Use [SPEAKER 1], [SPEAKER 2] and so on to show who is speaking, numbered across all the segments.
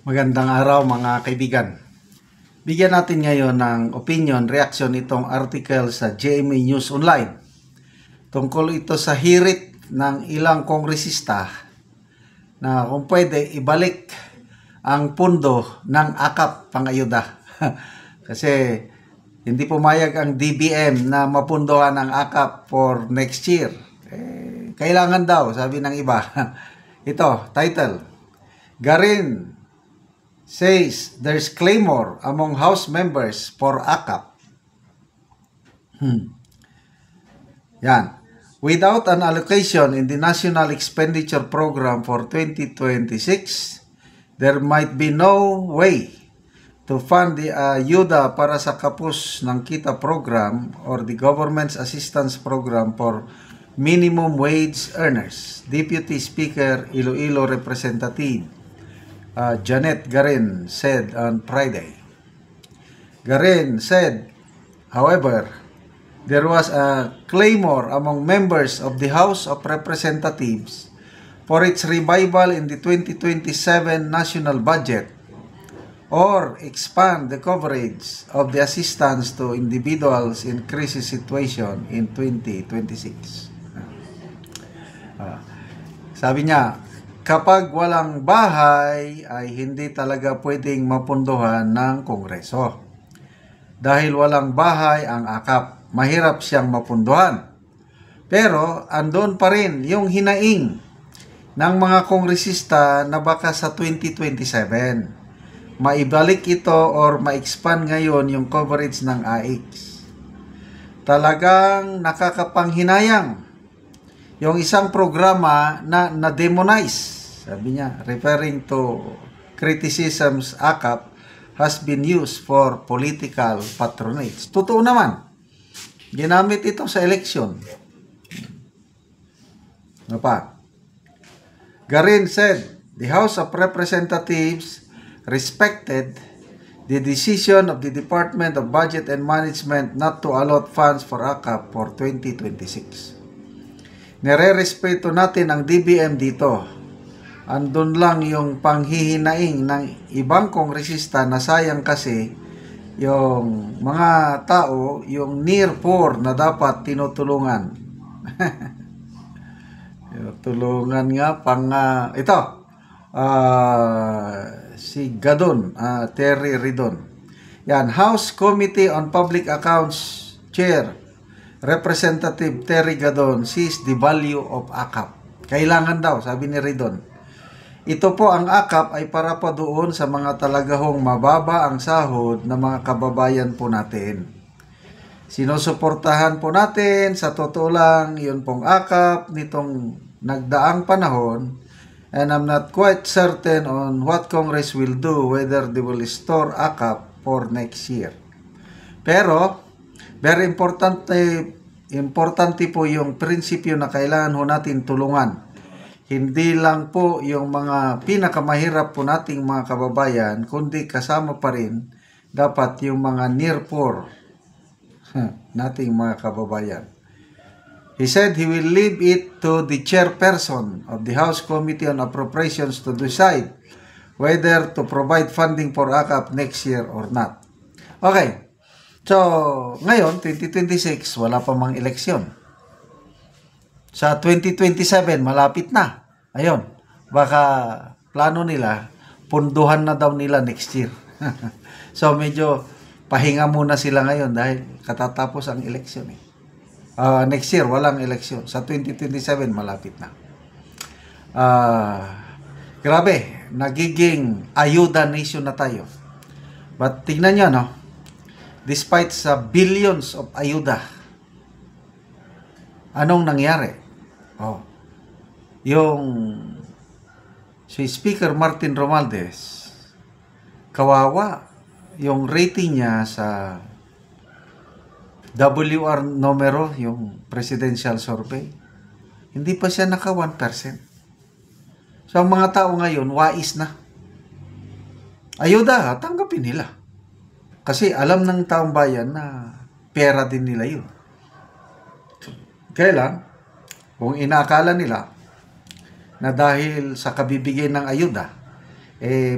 [SPEAKER 1] Magandang araw mga kaibigan. Bigyan natin ngayon ng opinion, reaction itong article sa GMA News Online. Tungkol ito sa hirit ng ilang kongresista na kung pwede ibalik ang pundo ng AKAP pangayuda. Kasi hindi pumayag ang DBM na mapundohan ang AKAP for next year. Kailangan daw, sabi ng iba. Ito, title. Garin says there's clamor among House members for AKAP. Yan. Without an allocation in the National Expenditure Program for 2026, there might be no way to fund the ayuda para sa kapos ng kita program or the government's assistance program for minimum wage earners. Deputy Speaker Iloilo Representative Janet Garin said on Friday. Garin said, however, there was a clamor among members of the House of Representatives for its revival in the 2027 national budget or expand the coverage of the assistance to individuals in crisis situation in 2026. Sabi niya, kapag walang bahay ay hindi talaga pwedeng mapunduhan ng Kongreso. Dahil walang bahay ang AKAP, mahirap siyang mapunduhan. Pero andun pa rin yung hinaing ng mga kongresista na baka sa 2027. Maibalik ito or ma-expand ngayon yung coverage ng AIX. Talagang nakakapanghinayang yung isang programa na na-demonize. Sabi niya, referring to criticisms AKAP has been used for political patronage. Totoo naman. Ginamit ito sa election. Ano pa? Garin said, the House of Representatives respected the decision of the Department of Budget and Management not to allot funds for AKAP for 2026. Nire-respeto natin ang DBM dito. Andun lang yung panghihinaing ng ibang kongresista na sayang kasi yung mga tao, yung near poor na dapat tinutulungan. Tulungan nga pang si Gadon, Terry Ridon. Yan, House Committee on Public Accounts Chair Representative Terry Gadon sees the value of AKAP. Kailangan daw, sabi ni Ridon. Ito po ang AKAP ay para pa doon sa mga talagahong mababa ang sahod ng mga kababayan po natin. Sinusuportahan po natin, sa totoo lang, yun pong AKAP nitong nagdaang panahon, and I'm not quite certain on what Congress will do, whether they will restore AKAP for next year. Pero, very importante po yung prinsipyo na kailangan ho natin tulungan. Hindi lang po yung mga pinakamahirap po nating mga kababayan, kundi kasama pa rin dapat yung mga near poor nating mga kababayan. He said he will leave it to the chairperson of the House Committee on Appropriations to decide whether to provide funding for AKAP next year or not. Okay. So, ngayon, 2026, wala pa mang eleksyon. Sa 2027, malapit na. Ayun, baka plano nila, punduhan na daw nila next year. So, medyo pahinga muna sila ngayon dahil katatapos ang eleksyon. Next year, walang eleksyon. Sa 2027, malapit na. Grabe, nagiging ayuda nation na tayo. But tingnan nyo, no? Despite sa billions of ayuda, anong nangyari? Yung si Speaker Martin Romualdez, kawawa yung rating niya sa WR numero, yung presidential survey, hindi pa siya naka 1%. So ang mga tao ngayon, wais na. Ayuda, tanggapin nila. Kasi alam ng taong bayan na pera din nila yun. Kaya lang, kung inaakala nila na dahil sa kabibigay ng ayuda,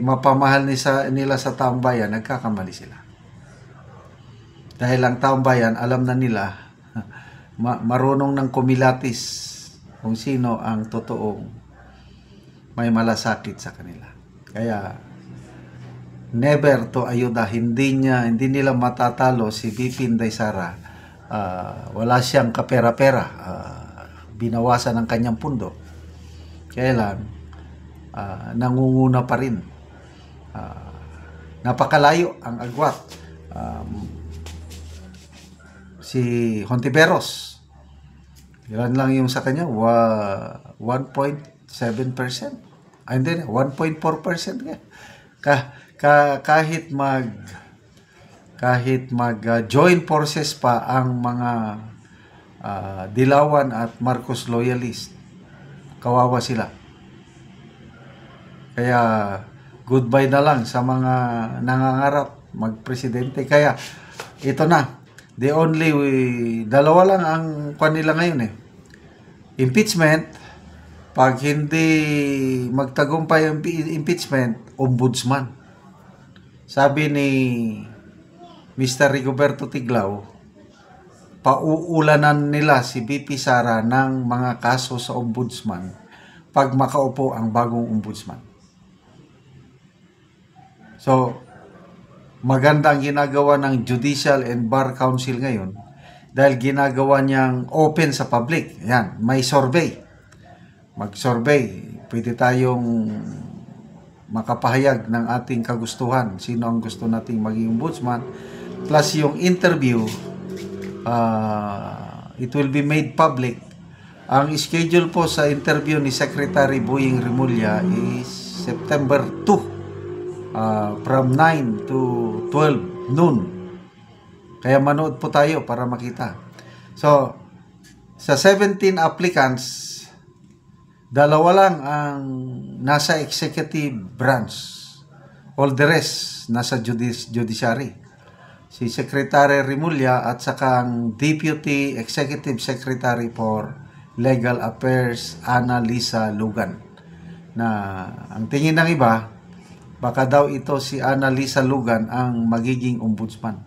[SPEAKER 1] mapamahal nila sa taong bayan, nagkakamali sila. Dahil ang taong bayan, alam na nila, marunong ng kumilatis kung sino ang totoong may malasakit sa kanila. Kaya, never to ayuda, hindi nila matatalo si BP Inday Sara. Wala siyang kapera-pera. Binawasan ang kanyang pundo. Kaya lang, nangunguna pa rin. Napakalayo ang agwat. Si Hontiveros, ilan lang yung sa kanya? 1.7%. Hindi, 1.4% nga. Kahit mag join forces pa ang mga Dilawan at Marcos loyalist, kawawa sila. Kaya goodbye na lang sa mga nangangarap magpresidente. Kaya ito na, dalawa lang ang kanila ngayon impeachment. Pag hindi magtagumpay ang impeachment, ombudsman. Sabi ni Mr. Rigoberto Tiglao, pauulanan nila si BP Sara ng mga kaso sa ombudsman pag makaupo ang bagong ombudsman. So, maganda ang ginagawa ng Judicial and Bar Council ngayon dahil ginagawa niyang open sa public. Yan, may survey. Mag-survey. Pwede tayong makapahayag ng ating kagustuhan. Sino ang gusto nating maging ombudsman. Plus yung interview, it will be made public. Ang schedule po sa interview ni Secretary Boying Remulla is September 2. From 9 to 12 noon. Kaya manood po tayo para makita. So, sa 17 applicants, dalawa lang ang nasa executive branch. All the rest nasa judiciary. Si Secretary Remulla at saka ang Deputy Executive Secretary for Legal Affairs, Ana Lisa Lugan. Na ang tingin ng iba, baka daw ito si Ana Lisa Lugan ang magiging ombudsman.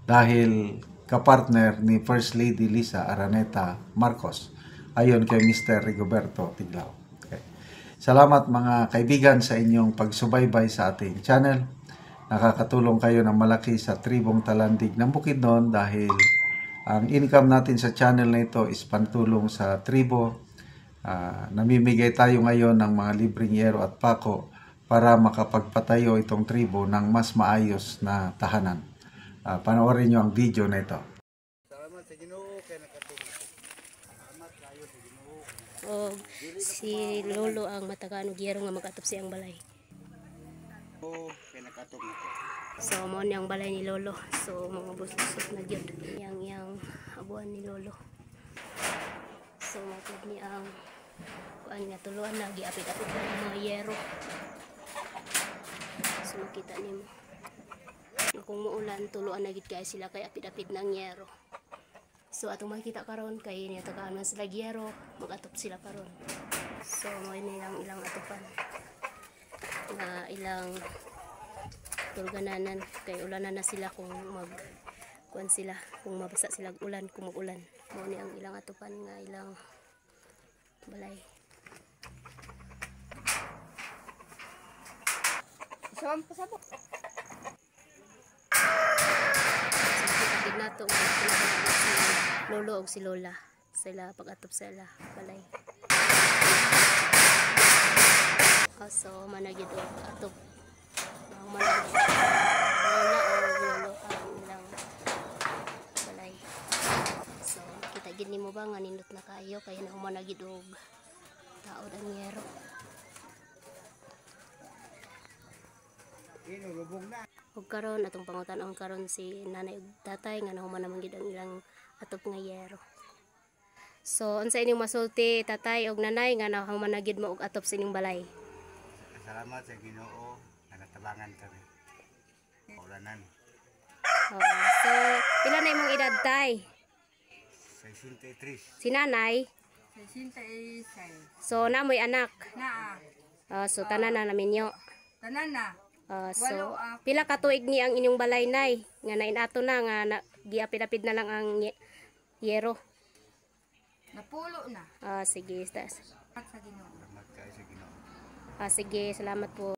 [SPEAKER 1] Dahil kapartner ni First Lady Lisa Araneta Marcos. Ayon kay Mr. Rigoberto Tiglao. Okay. Salamat mga kaibigan sa inyong pagsubaybay sa ating channel. Nakakatulong kayo ng malaki sa tribong Talandig ng Bukidnon dahil ang income natin sa channel na ito is pantulong sa tribo. Namimigay tayo ngayon ng mga libreng yero at pako para makapagpatayo itong tribo ng mas maayos na tahanan. Panoorin nyo ang video na ito. Salamat sa Ginoo kay nakatulong. Salamat kayo sa Ginoo.
[SPEAKER 2] Si Lolo ang matagaan og yero nga mag-atop siyang balay.
[SPEAKER 3] Kay nakatulong ko.
[SPEAKER 2] So mo ni ang balay ni Lolo. So mga busog na gyud yang abuan ni Lolo. So matod ni ang kuan nga tuluan na giapit-apit ng mga yero. So makita nimo. Kung muulan tuluan na gid kay sila kay apit-apit ng yero. So atong makita karon kay niya tagaan man sila yero, mag-atop sila karon. So mo ini lang ilang atupan. Na ilang turgananan kay ulanan na sila kung kuan sila, kung mabasa sila ulan, kung mag-ulan. Mo ni ang ilang atupan nga ilang balay.
[SPEAKER 4] Saan pasabok?
[SPEAKER 2] So nato si Lolo o si Lola sila pag-atop sila balay. So managid og atop ang managid Lola o Lolo ang ilang balay. So kita gid nimo ba nga nindot na kayo kay nahumanagid og taod ang yero. Ug karon atong pangutan-on karon si nanay ug tatay nga nahuman naman gid ang ilang atop nga yero. So unsa inyong masulti tatay ug nanay nga nahuman na gid mo og atop sa inyong balay?
[SPEAKER 3] Salamat sa Ginoo nga natabangan kami. Ulanan.
[SPEAKER 2] Oo. So pila na imong edad tay?
[SPEAKER 3] 63.
[SPEAKER 2] Si nanay?
[SPEAKER 4] 66.
[SPEAKER 2] So namoy anak.
[SPEAKER 4] Naa.
[SPEAKER 2] So tanan na namin nyo.
[SPEAKER 4] Tanan na.
[SPEAKER 2] So pila ka tuig ni ang inyong balay nay nga nainato na nga giapid-apid na lang ang yero.
[SPEAKER 4] Napulo na.
[SPEAKER 2] Sige.
[SPEAKER 4] At sa Ginoo.
[SPEAKER 3] Salamat kayo sa Ginoo.
[SPEAKER 2] Sige, salamat po.